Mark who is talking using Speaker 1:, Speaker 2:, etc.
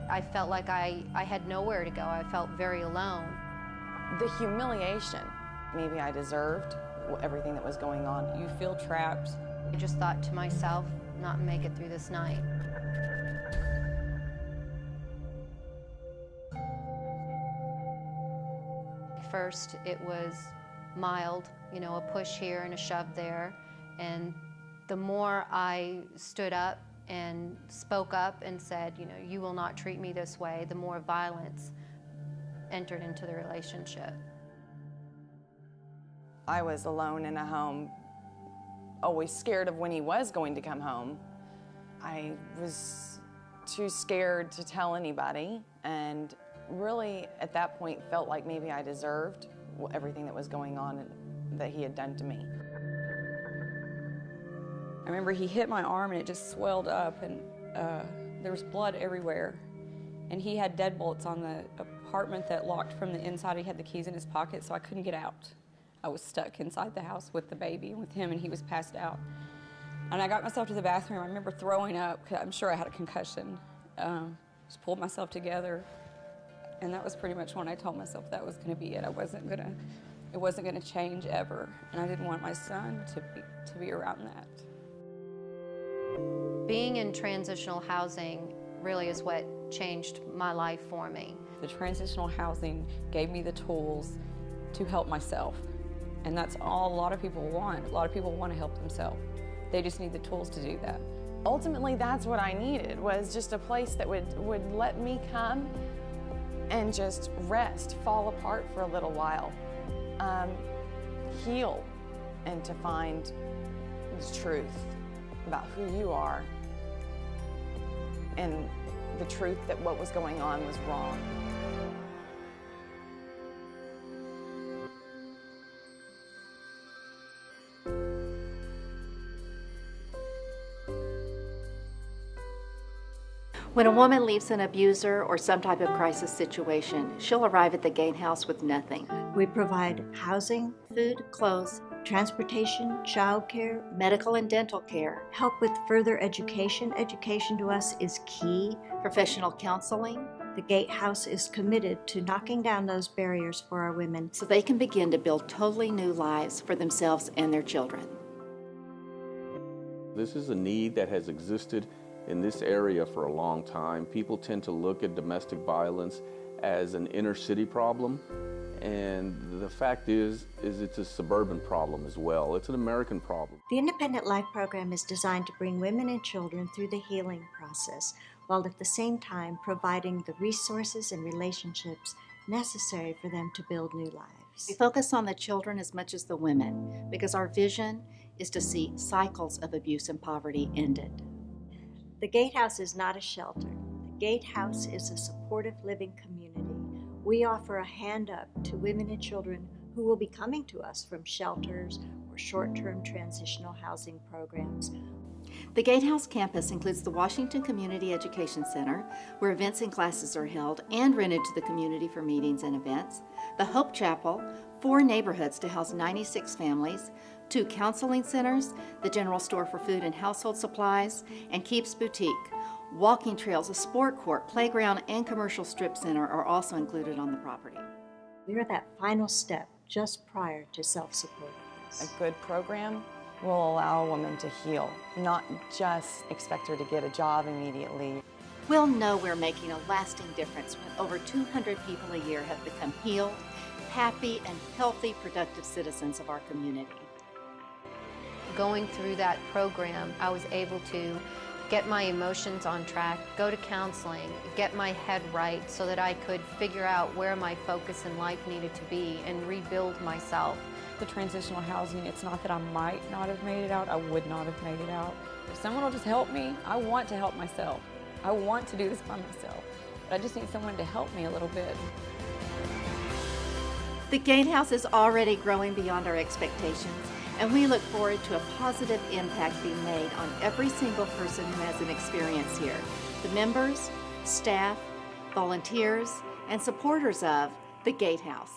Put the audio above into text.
Speaker 1: I felt like I had nowhere to go. I felt very alone.
Speaker 2: The humiliation, maybe I deserved everything that was going on.
Speaker 3: You feel trapped.
Speaker 1: I just thought to myself, not make it through this night. First, it was mild, a push here and a shove there. And the more I stood up and spoke up and said, you will not treat me this way, the more violence entered into the relationship.
Speaker 2: I was alone in a home, always scared of when he was going to come home. I was too scared to tell anybody, and really at that point felt like maybe I deserved everything that was going on and that he had done to me.
Speaker 3: I remember he hit my arm and it just swelled up, and there was blood everywhere. And he had deadbolts on the apartment that locked from the inside. He had the keys in his pocket, so I couldn't get out. I was stuck inside the house with the baby and with him, and he was passed out. And I got myself to the bathroom. I remember throwing up, because I'm sure I had a concussion. Just pulled myself together, and that was pretty much when I told myself that was going to be it. It wasn't going to change ever, and I didn't want my son to be around that.
Speaker 1: Being in transitional housing really is what changed my life for me.
Speaker 3: The transitional housing gave me the tools to help myself. And that's all a lot of people want. A lot of people want to help themselves. They just need the tools to do that.
Speaker 2: Ultimately, that's what I needed, was just a place that would let me come and just rest, fall apart for a little while, heal, and to find the truth about who you are and the truth that what was going on was wrong.
Speaker 4: When a woman leaves an abuser or some type of crisis situation, she'll arrive at the Gatehouse with nothing.
Speaker 5: We provide housing,
Speaker 4: Food, clothes,
Speaker 5: transportation, childcare,
Speaker 4: medical and dental care,
Speaker 5: help with further education. Education to us is key.
Speaker 4: professional counseling,
Speaker 5: The Gatehouse is committed to knocking down those barriers for our women.
Speaker 4: so they can begin to build totally new lives for themselves and their children.
Speaker 6: This is a need that has existed in this area for a long time. People tend to look at domestic violence as an inner city problem, and the fact is it's a suburban problem as well. It's an American problem.
Speaker 5: The Independent Life Program is designed to bring women and children through the healing process, while at the same time providing the resources and relationships necessary for them to build new lives.
Speaker 4: We focus on the children as much as the women because our vision is to see cycles of abuse and poverty ended.
Speaker 5: The Gatehouse is not a shelter. The Gatehouse is a supportive living community. We offer a hand up to women and children who will be coming to us from shelters or short-term transitional housing programs.
Speaker 4: The Gatehouse campus includes the Washington Community Education Center, where events and classes are held and rented to the community for meetings and events, the Hope Chapel, 4 neighborhoods to house 96 families, 2 counseling centers, the general store for food and household supplies, and Keeps Boutique. Walking trails, a sport court, playground, and commercial strip center are also included on the property.
Speaker 5: We are that final step just prior to self-supportedness.
Speaker 2: A good program will allow a woman to heal, not just expect her to get a job immediately.
Speaker 4: We'll know we're making a lasting difference when over 200 people a year have become healed, happy, and healthy, productive citizens of our community.
Speaker 1: Going through that program, I was able to get my emotions on track, go to counseling, get my head right so that I could figure out where my focus in life needed to be and rebuild myself.
Speaker 3: The transitional housing, it's not that I might not have made it out, I would not have made it out. If someone will just help me, I want to help myself. I want to do this by myself, but I just need someone to help me a little bit.
Speaker 4: The Gatehouse is already growing beyond our expectations, and we look forward to a positive impact being made on every single person who has an experience here. The members, staff, volunteers, and supporters of the Gatehouse.